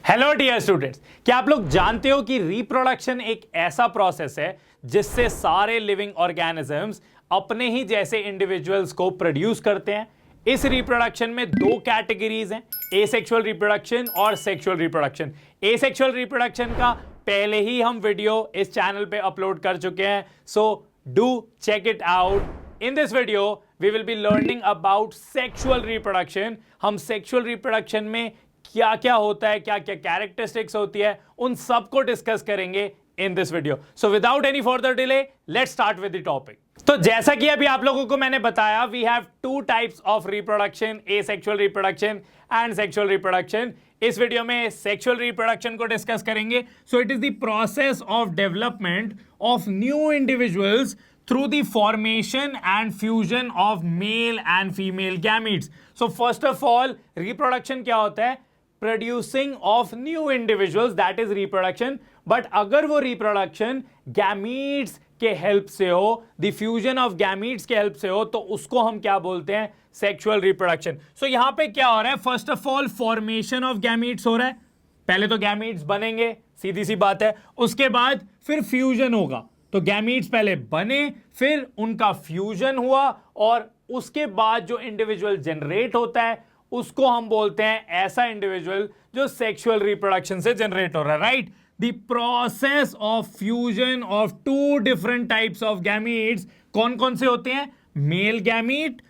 Hello dear students, क्या आप लोग जानते हो कि रिप्रोडक्शन एक ऐसा प्रोसेस है जिससे सारे लिविंग ऑर्गेनिजम्स अपने ही जैसे इंडिविजुअल्स को प्रोड्यूस करते हैं। इस रिप्रोडक्शन में दो कैटेगरीज हैं, एसेक्सुअल रिप्रोडक्शन और सेक्सुअल रिप्रोडक्शन। एसेक्सुअल रिप्रोडक्शन का पहले ही हम वीडियो इस चैनल पे अपलोड कर चुके हैं, so do check it out. In this video we will be learning about sexual reproduction. हम सेक्सुअल रिप्रोडक्शन में क्या क्या होता है, क्या क्या कैरेक्टरिस्टिक्स होती है, उन सबको डिस्कस करेंगे in this video. So without any further delay let's start with the topic. तो जैसा कि अभी आप लोगों को मैंने बताया, we have two types of reproduction, asexual reproduction and sexual reproduction. इस वीडियो में सेक्सुअल रिप्रोडक्शन को डिस्कस करेंगे। So it is the process of development of new individuals through the formation and fusion of male and female gametes. So first of all, reproduction क्या होता है? Producing of new individuals, that is reproduction. But अगर वो reproduction gametes के help से हो, the fusion of gametes के help से हो, तो उसको हम क्या बोलते हैं? Sexual reproduction. So यहाँ पे क्या हो रहा है? First of all, formation of gametes हो रहा है। पहले तो gametes बनेंगे, सीधी सी बात है। उसके बाद फिर fusion होगा। तो गैमीट्स पहले बने, फिर उनका फ्यूजन हुआ, और उसके बाद जो इंडिविजुअल जनरेट होता है उसको हम बोलते हैं ऐसा इंडिविजुअल जो सेक्सुअल रिप्रोडक्शन से जनरेट हो रहा है, right. The process of fusion of two different types of gametes, कौन कौन से होते हैं? मेल गैमीट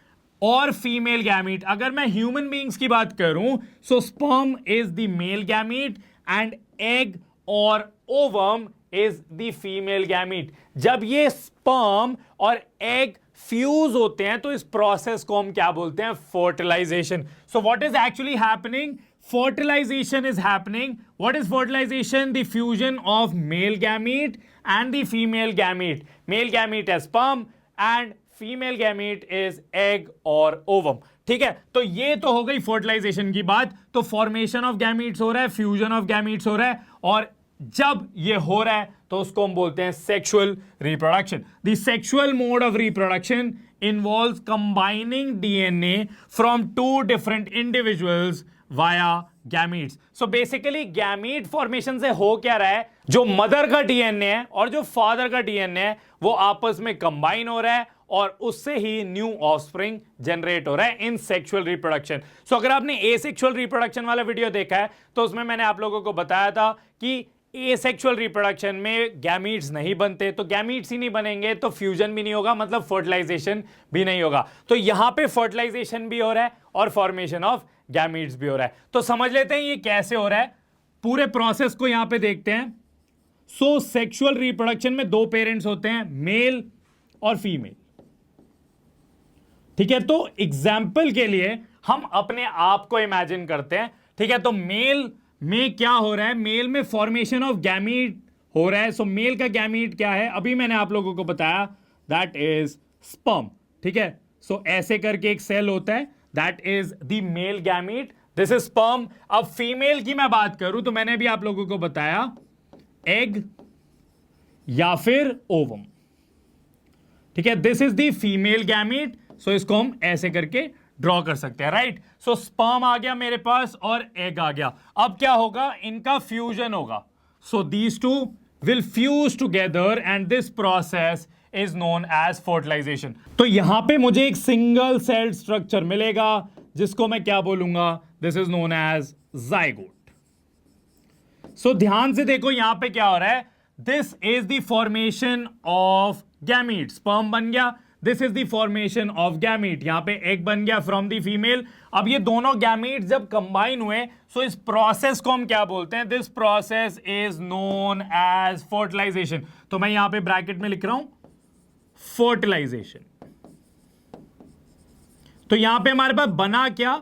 और फीमेल गैमीट। अगर मैं ह्यूमन बीइंग्स की बात करूं, so sperm is the male gamete and egg और ovum is the female gamete. जब ये स्पर्म और एग फ्यूज होते हैं तो इस प्रोसेस को हम क्या बोलते हैं? Fertilisation. So what is actually happening? Fertilization is happening. What is fertilization? The fusion of male gamete and the female gamete. Male gamete is sperm and female gamete is egg or ovum. ठीक है, तो ये तो हो गई fertilisation की बात। तो फॉर्मेशन ऑफ गैमीट्स हो रहा है, फ्यूजन ऑफ गैमीट्स हो रहा है, और जब ये हो रहा है तो उसको हम बोलते हैं sexual reproduction. The sexual mode of reproduction involves combining DNA from two different individuals via gametes. So basically gamete formation से हो क्या रहा है? जो मदर का डीएनए है और जो फादर का डीएनए है वो आपस में कंबाइन हो रहा है, और उससे ही न्यू ऑफस्प्रिंग जनरेट हो रहा है इन सेक्सुअल रिप्रोडक्शन। सो अगर आपने एसेक्सुअल रिप्रोडक्शन वाला वीडियो देखा है तो उसमें मैंने आप लोगों को बताया था कि एसेक्सुअल रिप्रोडक्शन में गैमीट्स नहीं बनते, तो गैमीट्स ही नहीं बनेंगे तो फ्यूजन भी नहीं होगा, मतलब फर्टिलाइजेशन भी नहीं होगा। तो यहां पे फर्टिलाइजेशन भी हो रहा है और फॉर्मेशन ऑफ गैमीट्स भी हो रहा है। तो समझ लेते हैं ये कैसे हो रहा है, पूरे प्रोसेस को यहां पे देखते हैं। सो सेक्सुअल रिप्रोडक्शन में दो पेरेंट्स होते हैं, मेल और फीमेल। ठीक है, तो एग्जाम्पल के लिए हम अपने आप को इमेजिन करते हैं। ठीक है, तो मेल में क्या हो रहा है? मेल में फॉर्मेशन ऑफ गैमीट हो रहा है। सो मेल का गैमीट क्या है? अभी मैंने आप लोगों को बताया, दैट इज स्पर्म। ठीक है, सो ऐसे करके एक सेल होता है, that is the male gamete, this is sperm. अब फीमेल की मैं बात करूं तो मैंने भी आप लोगों को बताया एग या फिर ओवम। ठीक है, this is the female gamete. So इसको हम ऐसे करके ड्रॉ कर सकते हैं, राइट। सो स्पर्म आ गया मेरे पास और एग आ गया। अब क्या होगा? इनका फ्यूजन होगा। So these two will fuse together and this process is known as fertilisation. तो यहां पे मुझे एक सिंगल सेल स्ट्रक्चर मिलेगा जिसको मैं क्या बोलूंगा? This is known as zygote. So ध्यान से देखो यहां पे क्या हो रहा है? This is the formation of gamete, sperm बन गया। This is the formation of gamete, यहां पे एग बन गया फ्रॉम द फीमेल। अब ये दोनों गैमीट जब कंबाइन हुए, सो इस प्रोसेस को हम क्या बोलते हैं? This process is known as fertilisation. तो मैं यहां पे ब्रैकेट में लिख रहा हूं फर्टिलाइजेशन। तो यहां पे हमारे पास बना क्या?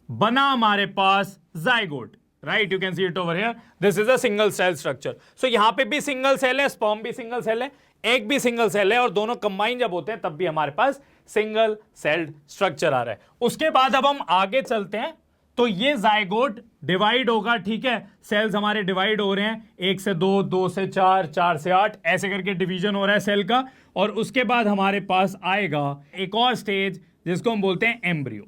बना हमारे पास zygote, right. You can see it over here, this is a single cell structure. So यहां पे भी सिंगल सेल है, स्पर्म भी सिंगल सेल है, एग भी सिंगल सेल है, और दोनों कंबाइन जब होते हैं तब भी हमारे पास सिंगल सेल्ड स्ट्रक्चर आ रहा है। उसके बाद अब हम आगे चलते हैं, तो ये जाइगोट डिवाइड होगा। ठीक है, सेल्स हमारे डिवाइड हो रहे हैं, 1 से 2, 2 से 4, 4 से 8, ऐसे करके डिवीजन हो रहा है सेल का। और उसके बाद हमारे पास आएगा एक और स्टेज जिसको हम बोलते हैं एम्ब्रियो।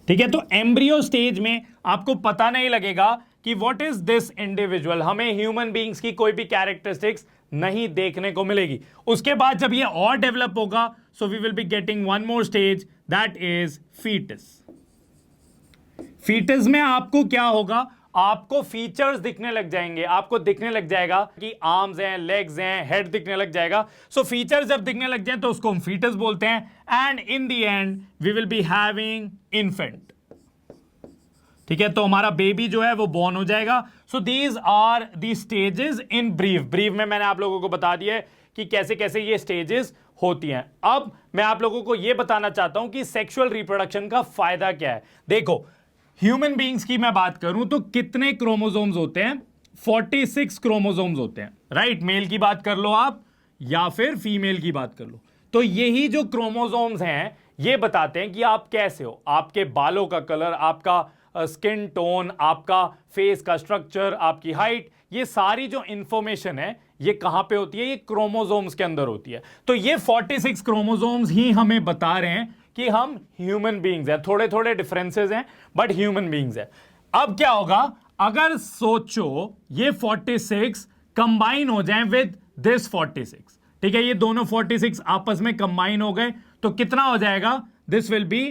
ठीक है, तो एम्ब्रियो स्टेज में आपको पता नहीं लगेगा कि व्हाट इज दिस इंडिविजुअल, हमें ह्यूमन बीइंग्स की कोई भी कैरेक्टरिस्टिक्स नहीं देखने को मिलेगी। उसके बाद जब ये और डेवलप होगा, so we will be getting one more stage, that is foetus. Foetus में आपको क्या होगा, आपको फीचर्स दिखने लग जाएंगे, आपको दिखने लग जाएगा कि आर्म्स हैं, लेग्स हैं, हेड दिखने लग जाएगा। सो फीचर्स जब दिखने लग जाए तो उसको हम फीटस बोलते हैं। And in the end we will be having infant. ठीक है, तो हमारा बेबी जो है वो बॉर्न हो जाएगा। So these are the stages in brief. Brief में मैंने आप लोगों को बता दिया है कि कैसे कैसे ये स्टेजेस होती हैं। अब मैं आप लोगों को ये बताना चाहता हूं कि सेक्सुअल रिप्रोडक्शन का फायदा क्या है। देखो, ह्यूमन बीइंग्स की मैं बात करूं तो कितने क्रोमोसोम्स होते हैं, 46 क्रोमोसोम्स होते हैं, राइट। मेल की बात कर लो आप या फिर फीमेल की बात कर लो, तो यही जो क्रोमोसोम्स हैं ये बताते हैं कि आप कैसे हो, आपके बालों का कलर, आपका स्किन टोन, आपका फेस का स्ट्रक्चर, आपकी हाइट, ये सारी जो इंफॉर्मेशन है ये कहां पे होती है, ये क्रोमोसोम्स के अंदर होती है। तो ये 46 क्रोमोसोम्स ही हमें बता रहे हैं कि हम ह्यूमन बीइंग्स हैं। थोड़े थोड़े डिफरेंसेस हैं बट ह्यूमन बीइंग्स हैं। अब क्या होगा, अगर सोचो ये 46 कंबाइन हो जाएं विद दिस 46, ठीक है, ये दोनों 46 आपस में कंबाइन हो गए तो कितना हो जाएगा, this will be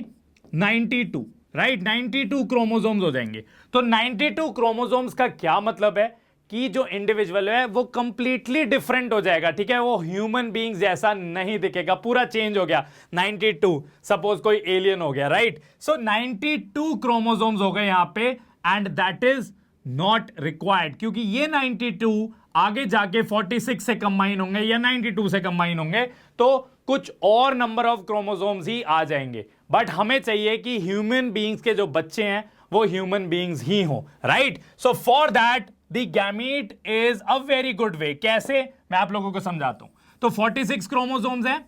92, right. 92 chromosomes हो जाएंगे। तो 92 क्रोमोसोम्स का क्या मतलब है कि जो इंडिविजुअल है वो कंप्लीटली डिफरेंट हो जाएगा। ठीक है, वो ह्यूमन बीइंग जैसा नहीं दिखेगा, पूरा चेंज हो गया। 92 सपोज कोई एलियन हो गया, राइट। सो 92 क्रोमोसोम्स हो गए यहां पे, and that is not required, क्योंकि ये 92 आगे जाके 46 से कंबाइन होंगे या 92 से कंबाइन होंगे तो कुछ और नंबर ऑफ क्रोमोसोम्स ही आ जाएंगे। बट हमें चाहिए कि ह्यूमन बीइंग्स के जो बच्चे हैं वो ह्यूमन बीइंग्स ही हो, right. So for that the gamete is a very good way. कैसे, मैं आप लोगों को समझाता हूं। तो 46 क्रोमोसोम्स हैं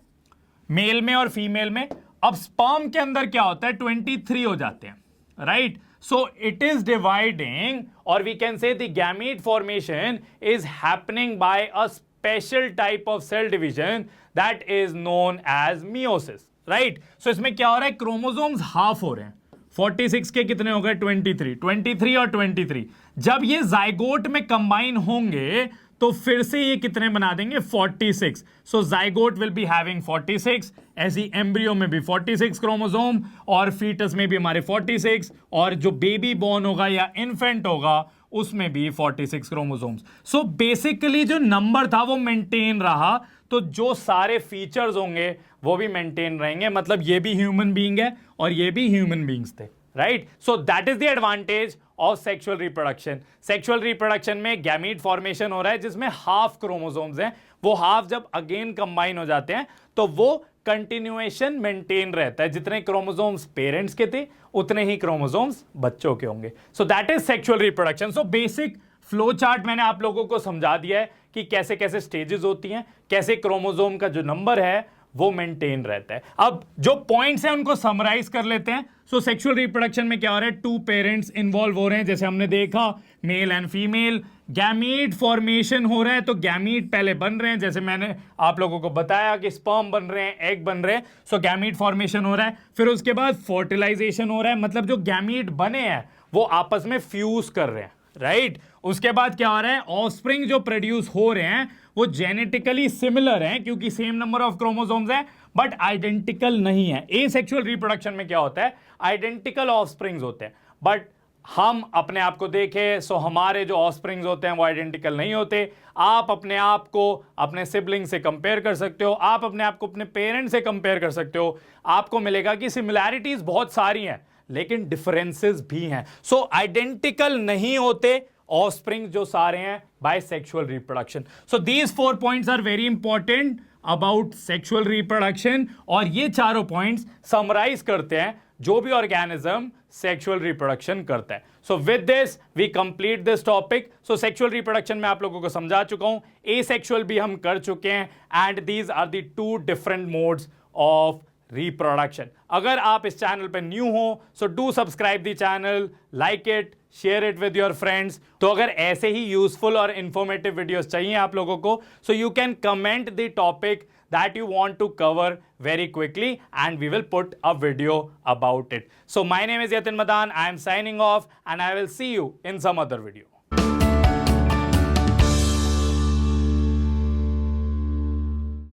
मेल में और फीमेल में। अब स्पर्म के अंदर क्या होता है, 23 हो जाते हैं, right. So it is dividing, और we can say the gamete formation is happening by a special type of cell division that is known as meiosis, right. So इसमें क्या हो रहा है, क्रोमोसोम्स हाफ हो रहे हैं। 46 के कितने हो गए, 23 और 23। जब ये जाइगोट में कंबाइन होंगे तो फिर से ये कितने बना देंगे, 46। सो जाइगोट विल बी हैविंग 46, ऐसी एम्ब्रियो में भी 46 क्रोमोसोम, और फीटस में भी हमारे 46, और जो बेबी बॉर्न होगा या इन्फेंट होगा उसमें भी 46 क्रोमोसोम्स। सो बेसिकली जो नंबर था वो मेंटेन रहा, तो जो सारे फीचर्स होंगे वो भी मेंटेन रहेंगे। मतलब ये भी ह्यूमन बीइंग है और ये भी ह्यूमन बीइंग्स थे, right. So that is the advantage of sexual reproduction. Sexual reproduction में गैमीट फॉर्मेशन हो रहा है जिसमें हाफ क्रोमोसोम्स हैं, वो हाफ जब अगेन कंबाइन हो जाते हैं तो वो कंटिन्यूएशन मेंटेन रहता है। जितने क्रोमोसोम्स पेरेंट्स के थे उतने ही क्रोमोसोम्स बच्चों के होंगे। So that is sexual reproduction. So basic flow chart मैंने आप लोगों को समझा दिया है कि कैसे कैसे स्टेजेस होती हैं, कैसे क्रोमोसोम का जो नंबर है वो मेंटेन रहता है। अब जो पॉइंट्स हैं उनको समराइज कर लेते हैं। सो सेक्सुअल रिप्रोडक्शन में क्या हो रहा है, 2 पेरेंट्स इन्वॉल्व हो रहे हैं, जैसे हमने देखा male and female. Gamete formation हो रहा है, तो गैमीट पहले बन रहे हैं, जैसे मैंने आप लोगों को बताया कि स्पर्म बन रहे हैं, एग बन रहे हैं। सो गैमीट फॉर्मेशन हो रहा है, फिर उसके बाद फर्टिलाइजेशन हो रहा है, मतलब जो गैमीट बने हैं वो आपस में फ्यूज कर रहे हैं, राइट। उसके बाद क्या हो रहा है, ऑफस्प्रिंग जो प्रोड्यूस हो रहे हैं वो जेनेटिकली सिमिलर हैं क्योंकि सेम नंबर ऑफ क्रोमोसोम्स हैं, बट आइडेंटिकल नहीं है। एसेक्सुअल रिप्रोडक्शन में क्या होता है, आइडेंटिकल ऑफस्प्रिंग्स होते हैं, बट हम अपने आप को देखें सो हमारे जो ऑफस्प्रिंग्स होते हैं वो आइडेंटिकल नहीं होते। आप अपने आप को अपने सिबलिंग से कंपेयर कर सकते हो, आप अपने आप को अपने पेरेंट्स से कंपेयर कर सकते हो, आपको मिलेगा कि सिमिलैरिटीज बहुत सारी हैं लेकिन डिफरेंसेस भी हैं। सो आइडेंटिकल नहीं होते ऑफस्प्रिंग जो सारे हैं by sexual reproduction. So these 4 points are very important about sexual reproduction, और ये चारों पॉइंट्स समराइज करते हैं जो भी ऑर्गेनिज्म सेक्सुअल रिप्रोडक्शन करता है। So with this we complete this topic. So sexual reproduction में आप लोगों को समझा चुका हूं, एसेक्सुअल भी हम कर चुके हैं, and these are the 2 different modes of reproduction. अगर आप इस चैनल पे न्यू हो so do subscribe the channel, like it, share it with your friends. तो अगर ऐसे ही यूजफुल और इंफॉर्मेटिव वीडियोस चाहिए आप लोगों को, so you can comment the topic that you want to cover very quickly and we will put a video about it. So my name is Yatin Madan. I am signing off and I will see you in some other video.